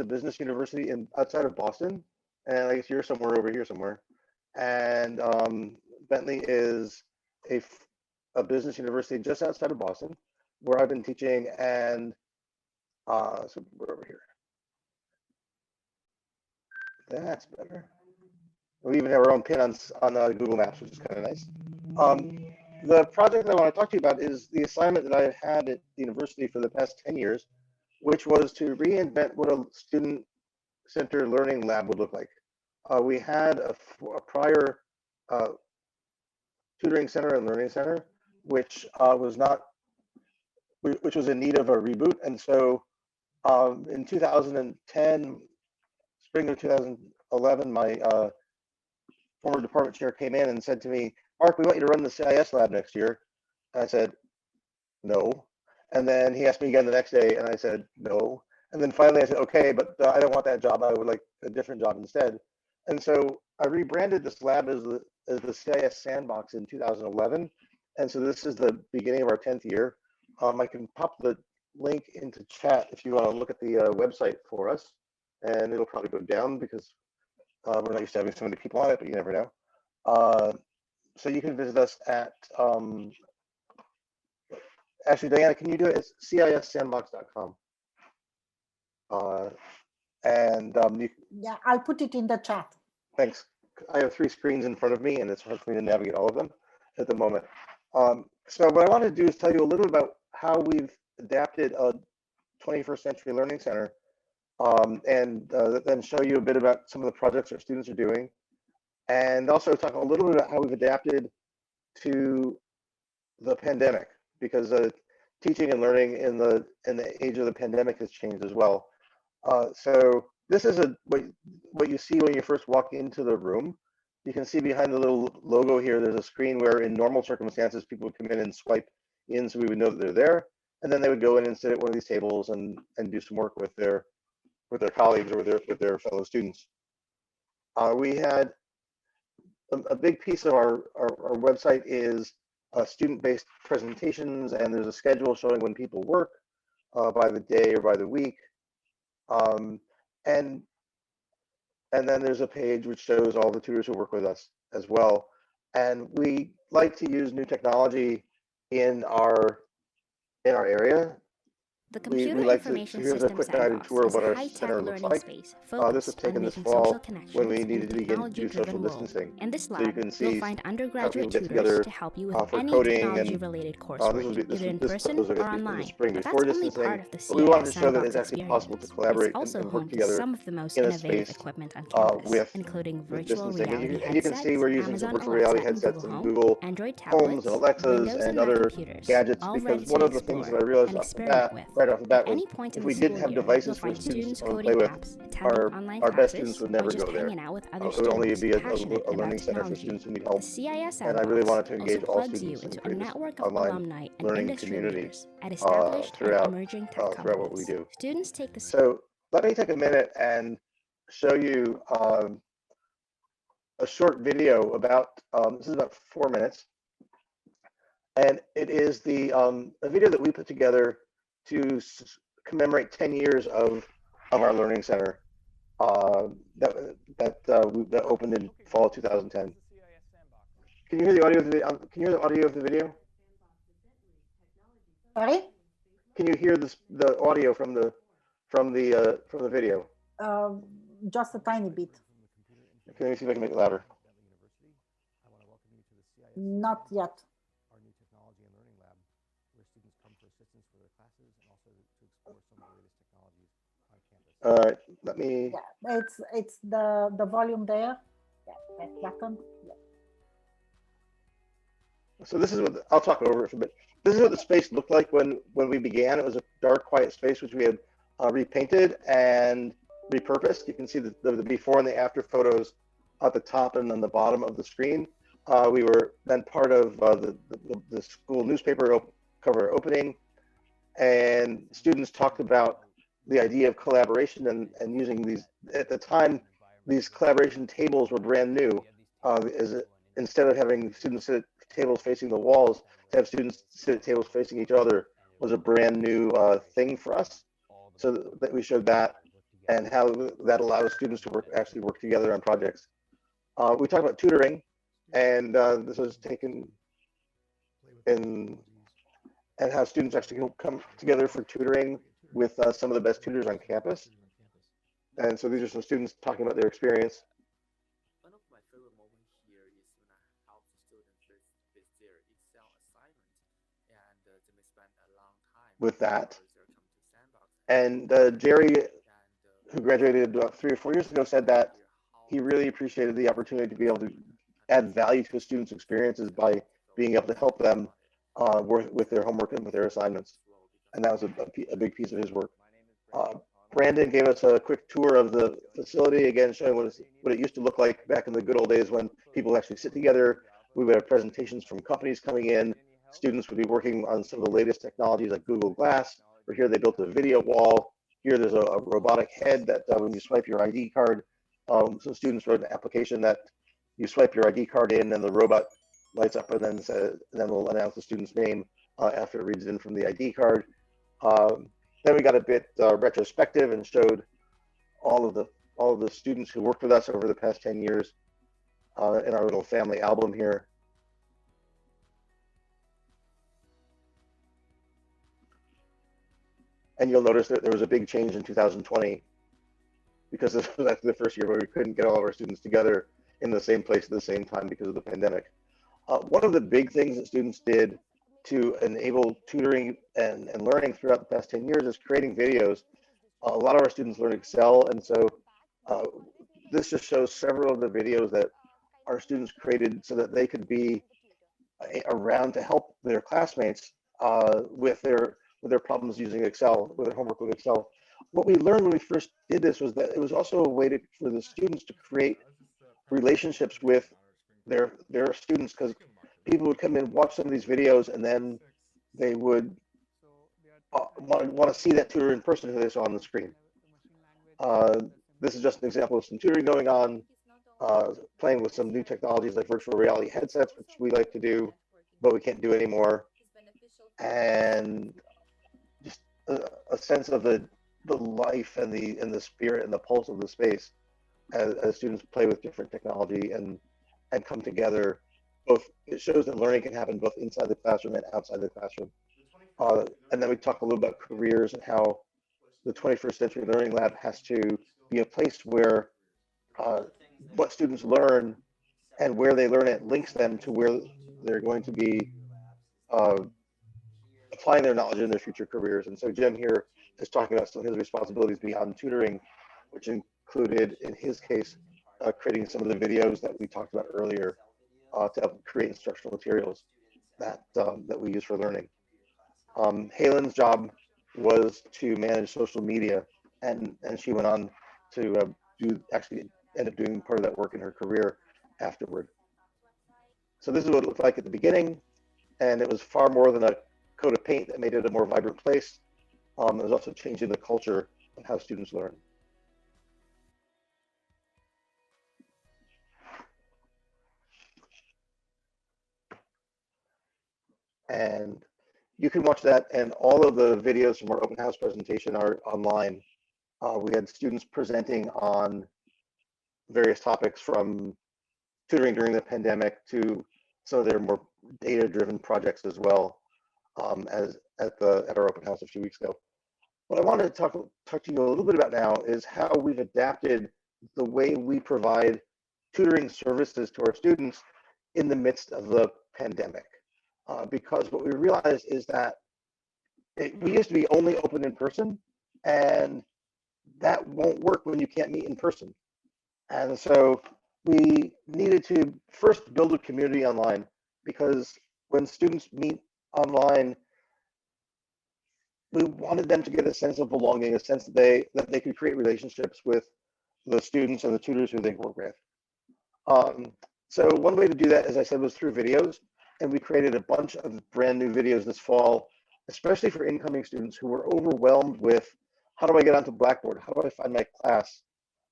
business university outside of Boston, and I guess you're somewhere over here somewhere. And Bentley is a business university just outside of Boston, where I've been teaching, and so we're over here. That's better. We even have our own pin on Google Maps, which is kind of nice. The project I want to talk to you about is the assignment that I've had at the university for the past 10 years, which was to reinvent what a student-centered learning lab would look like. We had a prior tutoring center and learning center, which was in need of a reboot. And so in 2010, spring of 2011, my former department chair came in and said to me, "Mark, we want you to run the CIS lab next year." And I said, "No." And then he asked me again the next day, and I said, "No." And then finally I said, "Okay, but I don't want that job. I would like a different job instead." And so I rebranded this lab as the CIS Sandbox in 2011. And so this is the beginning of our 10th year. I can pop the link into chat if you want to look at the website for us. And it'll probably go down because we're not used to having so many people on it, but you never know. So you can visit us at, actually, Diana, can you do it? It's cissandbox.com. Yeah, I'll put it in the chat. Thanks. I have 3 screens in front of me, and it's hard for me to navigate all of them at the moment. So what I want to do is tell you a little about how we've adapted a 21st century learning center, and then show you a bit about some of the projects our students are doing, and also talk a little bit about how we've adapted to the pandemic, because teaching and learning in the age of the pandemic has changed as well. So this is what you see when you first walk into the room. You can see behind the little logo here, there's a screen where in normal circumstances, people would come in and swipe in so we would know that they're there. And then they would go in and sit at one of these tables and do some work with their colleagues or with their fellow students. We had a big piece of our website is student-based presentations, and there's a schedule showing when people work by the day or by the week. And then there's a page which shows all the tutors who work with us as well. And we like to use new technology in our area. The Computer we like Information here's a quick guided Sandbox tour of is what a our high-tech center looks learning like. space This focused was on taken this making fall social connections when we in needed a to begin to do technology-driven social world. distancing. In this So you lab, can see you'll find how undergraduate people get tutors together to help you with for any coding, and technology-related coursework, either in person was, I or guess, in the online. spring But before that's only distancing. part of the But we wanted CIS to show that Sandbox it's actually possible to experience. collaborate It's also and work home to together some of the most in a innovative space equipment on campus, including with virtual distancing. reality And you can see headsets, we're using some Amazon virtual reality Alexa and headsets Google and Home, Google Android Homes tablets, and Alexas Windows and and Mac other computers, gadgets, all because ready one to of the things that I explore realized and off the experiment with. bat At was any point in if the we school didn't have year, devices you'll for find students to students come and coding play with, apps, attending online our best students classes, would or never just go there. hanging out with other It would only students be passionate a about learning center for technology. students who need The help. CIS And I really Sandbox wanted to also engage all plugs you students and into a create this network of online alumni and learning industry community leaders at established and emerging tech throughout what we companies. do. Students take the So let me take a minute and show you a short video about, this is about 4 minutes. And it is a video that we put together to commemorate 10 years of our learning center that opened in fall 2010. Can you hear the audio of the Can you hear the audio of the video? Sorry? Can you hear the audio from the video? Just a tiny bit. Okay, let me see if I can make it louder. Not yet. Our new technology and learning lab, where students come for assistance for their classes and also to explore some of the latest technologies on campus. All right, let me. Yeah, it's the volume there. Yeah, that button. Yeah. So this is what I'll talk over it for a bit. This is what the space looked like when we began. It was a dark, quiet space which we had repainted and repurposed. You can see the before and the after photos at the top and on the bottom of the screen. We were then part of the school newspaper cover opening, and students talked about the idea of collaboration and using these. At the time, these collaboration tables were brand new. Instead of having students sit at tables facing the walls, to have students sit at tables facing each other was a brand new thing for us. So that we showed that. and how that allows students to actually work together on projects. We talked about tutoring, and this was taken in, and how students actually come together for tutoring with some of the best tutors on campus. And so these are some students talking about their experience. One of my favorite moments here is when I help the students with their Excel assignment, and they may spend a long time With that. their computer sandbox. And Jerry, who graduated about 3 or 4 years ago, said that he really appreciated the opportunity to be able to add value to his students' experiences by being able to help them work with their homework and with their assignments. And that was a big piece of his work. Brandon gave us a quick tour of the facility, again, showing what it used to look like back in the good old days when people actually sit together. We would have presentations from companies coming in. Students would be working on some of the latest technologies like Google Glass, or here they built a video wall. Here there's a robotic head that when you swipe your ID card, so students wrote an application that you swipe your ID card in and the robot lights up and then will announce the student's name after it reads it in from the ID card. Then we got a bit retrospective and showed all of the students who worked with us over the past 10 years in our little family album here. And you'll notice that there was a big change in 2020 because this was actually the first year where we couldn't get all of our students together in the same place at the same time because of the pandemic. One of the big things that students did to enable tutoring and learning throughout the past 10 years is creating videos. A lot of our students learn Excel, and so this just shows several of the videos that our students created so that they could be around to help their classmates with their problems using Excel, with their homework with Excel. What we learned when we first did this was that it was also a way for the students to create relationships with their students, because people would come in, watch some of these videos, and then they would want to see that tutor in person who they saw on the screen. This is just an example of some tutoring going on, playing with some new technologies like virtual reality headsets, which we like to do, but we can't do anymore. And just a sense of the life and the spirit and the pulse of the space as students play with different technology and come together. Both, it shows that learning can happen both inside the classroom and outside the classroom. And then we talk a little about careers and how the 21st Century Learning Lab has to be a place where what students learn and where they learn it links them to where they're going to be applying their knowledge in their future careers. And so Jim here is talking about some of his responsibilities beyond tutoring, which included, in his case, creating some of the videos that we talked about earlier to help create instructional materials that we use for learning. Halen's job was to manage social media, and she went on to actually end up doing part of that work in her career afterward. So this is what it looked like at the beginning, and it was far more than a coat of paint that made it a more vibrant place. It was also changing the culture of how students learn. And you can watch that, and all of the videos from our open house presentation are online. We had students presenting on various topics from tutoring during the pandemic to some of their more data-driven projects as well, as at our open house a few weeks ago. What I wanted to talk to you a little bit about now is how we've adapted the way we provide tutoring services to our students in the midst of the pandemic. Because what we realized is that we used to be only open in person, and that won't work when you can't meet in person. And so we needed to first build a community online, because when students meet online, we wanted them to get a sense of belonging, a sense that they could create relationships with the students and the tutors who they work with. So one way to do that, as I said, was through videos, and we created a bunch of brand new videos this fall, especially for incoming students who were overwhelmed with, how do I get onto Blackboard? How do I find my class?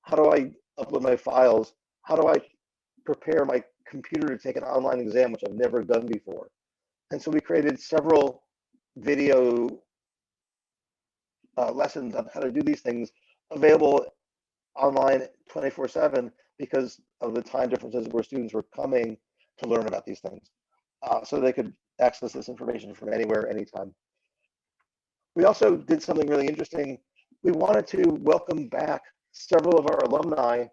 How do I upload my files? How do I prepare my computer to take an online exam, which I've never done before? And so we created several video lessons on how to do these things available online 24/7 because of the time differences where students were coming to learn about these things. So they could access this information from anywhere, anytime. We also did something really interesting. We wanted to welcome back several of our alumni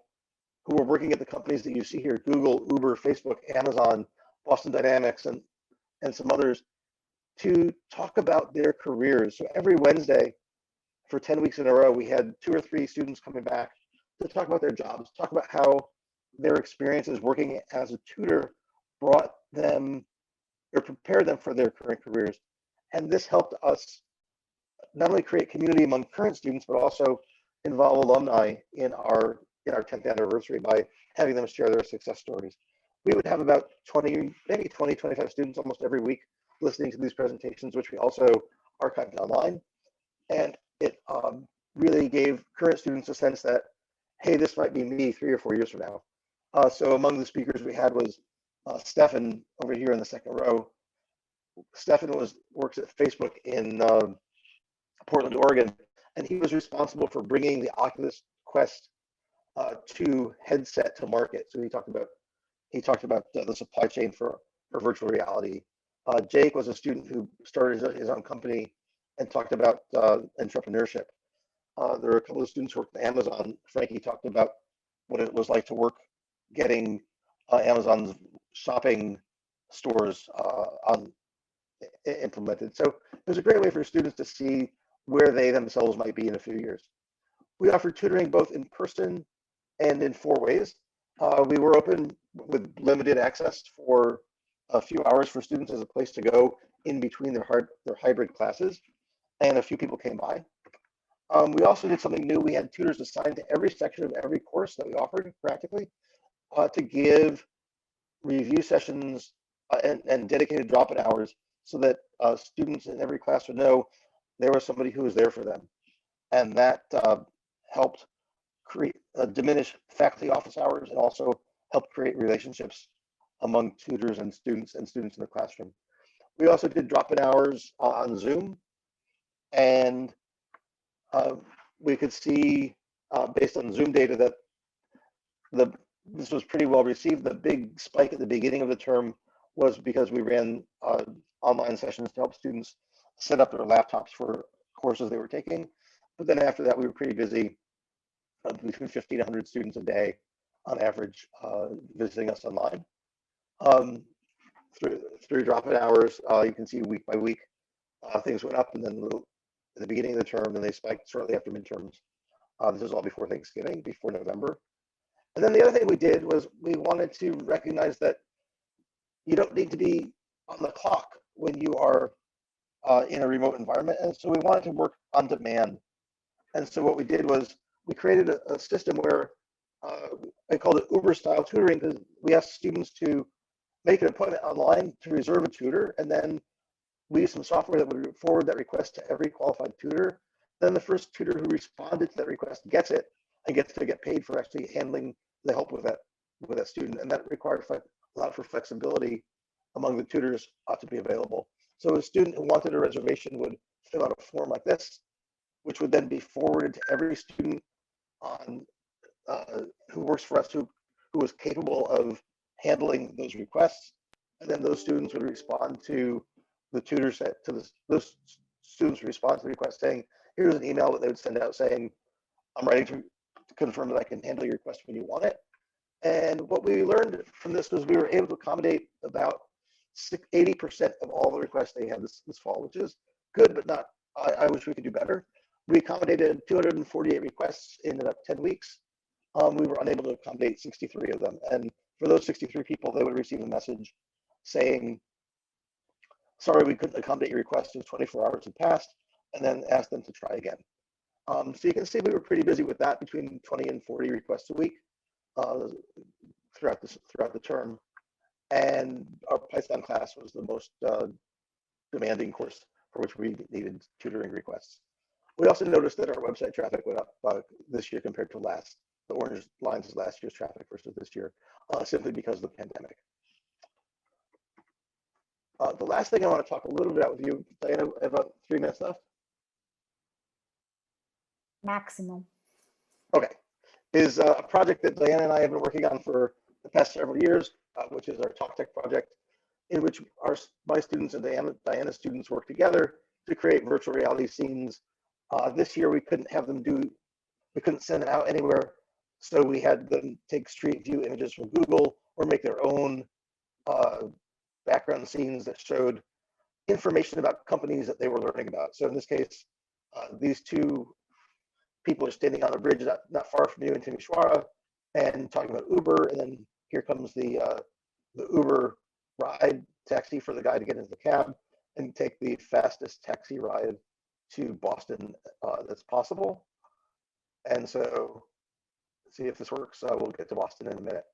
who were working at the companies that you see here, Google, Uber, Facebook, Amazon, Boston Dynamics, and some others, to talk about their careers. So every Wednesday for 10 weeks in a row, we had 2 or 3 students coming back to talk about their jobs, talk about how their experiences working as a tutor brought them or prepared them for their current careers. And this helped us not only create community among current students, but also involve alumni in our 10th anniversary by having them share their success stories. We would have about 20, maybe 20, 25 students almost every week listening to these presentations, which we also archived online. And it really gave current students a sense that, hey, this might be me 3 or 4 years from now. So among the speakers we had was Stefan over here in the second row. Stefan works at Facebook in Portland, Oregon, and he was responsible for bringing the Oculus Quest 2 headset to market. So he talked about the supply chain for virtual reality. Jake was a student who started his own company and talked about entrepreneurship. There were a couple of students who worked at Amazon. Frankie talked about what it was like to work getting Amazon's shopping stores implemented. So it was a great way for students to see where they themselves might be in a few years. We offered tutoring both in person and in 4 ways. We were open with limited access for a few hours for students as a place to go in between their hybrid classes, and a few people came by. We also did something new. We had tutors assigned to every section of every course that we offered practically to give review sessions and dedicated drop-in hours so that students in every class would know there was somebody who was there for them. And that helped diminish faculty office hours and also helped create relationships among tutors and students in the classroom. We also did drop-in hours on Zoom, and we could see based on Zoom data that this was pretty well received. The big spike at the beginning of the term was because we ran online sessions to help students set up their laptops for courses they were taking. But then after that, we were pretty busy, between 50 to 100 students a day on average visiting us online. Through drop-in hours, you can see week by week, things went up, and then at the beginning of the term, and they spiked shortly after midterms. This is all before Thanksgiving, before November. And then the other thing we did was we wanted to recognize that you don't need to be on the clock when you are in a remote environment. And so we wanted to work on demand. And so what we did was we created a system where I called it Uber style tutoring, because we asked students to make an appointment online to reserve a tutor, and then we used some software that would forward that request to every qualified tutor. Then the first tutor who responded to that request gets it and gets to get paid for actually handling the help with that student. And that required a lot for flexibility among the tutors to be available. So a student who wanted a reservation would fill out a form like this, which would then be forwarded to every student on who works for us who was capable of handling those requests. And then those students would respond to the tutor set those students respond to the request saying, here's an email that they would send out saying, I'm writing to confirm that I can handle your request when you want it. And what we learned from this was we were able to accommodate about 80% of all the requests they had this fall, which is good, but not, I wish we could do better. We accommodated 248 requests in about 10 weeks. We were unable to accommodate 63 of them. And for those 63 people, they would receive a message saying, sorry, we couldn't accommodate your request in 24 hours had passed, and then ask them to try again. So you can see we were pretty busy with that, between 20 and 40 requests a week throughout the term. And our Python class was the most demanding course for which we needed tutoring requests. We also noticed that our website traffic went up this year compared to last. The orange lines is last year's traffic versus this year, simply because of the pandemic. The last thing I want to talk a little bit about with you, Diana, I have about 3 minutes left. Maximum. Okay, is a project that Diana and I have been working on for the past several years, which is our Talk Tech project, in which my students and Diana's students work together to create virtual reality scenes. This year we couldn't send them out anywhere, so we had them take Street View images from Google or make their own background scenes that showed information about companies that they were learning about. So in this case, these two people are standing on a bridge not far from you in Timisoara and talking about Uber, and then here comes the Uber ride taxi for the guy to get into the cab and take the fastest taxi ride to Boston that's possible. And so, see if this works. We'll get to Boston in a minute.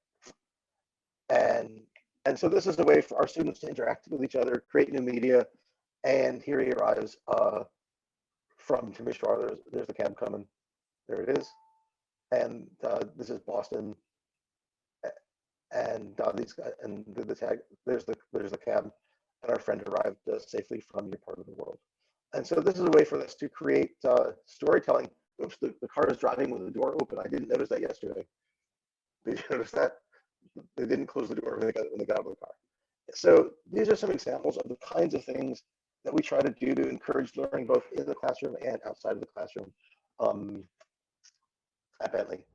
And so this is a way for our students to interact with each other, create new media. And here he arrives from Timisoara. There's the cab coming. There it is. And this is Boston. And these guys, and the tag. There's the cab, and our friend arrived safely from your part of the world. And so this is a way for us to create storytelling. Oops, the car is driving with the door open. I didn't notice that yesterday. Did you notice that? They didn't close the door when they got out of the car. So these are some examples of the kinds of things that we try to do to encourage learning both in the classroom and outside of the classroom at Bentley.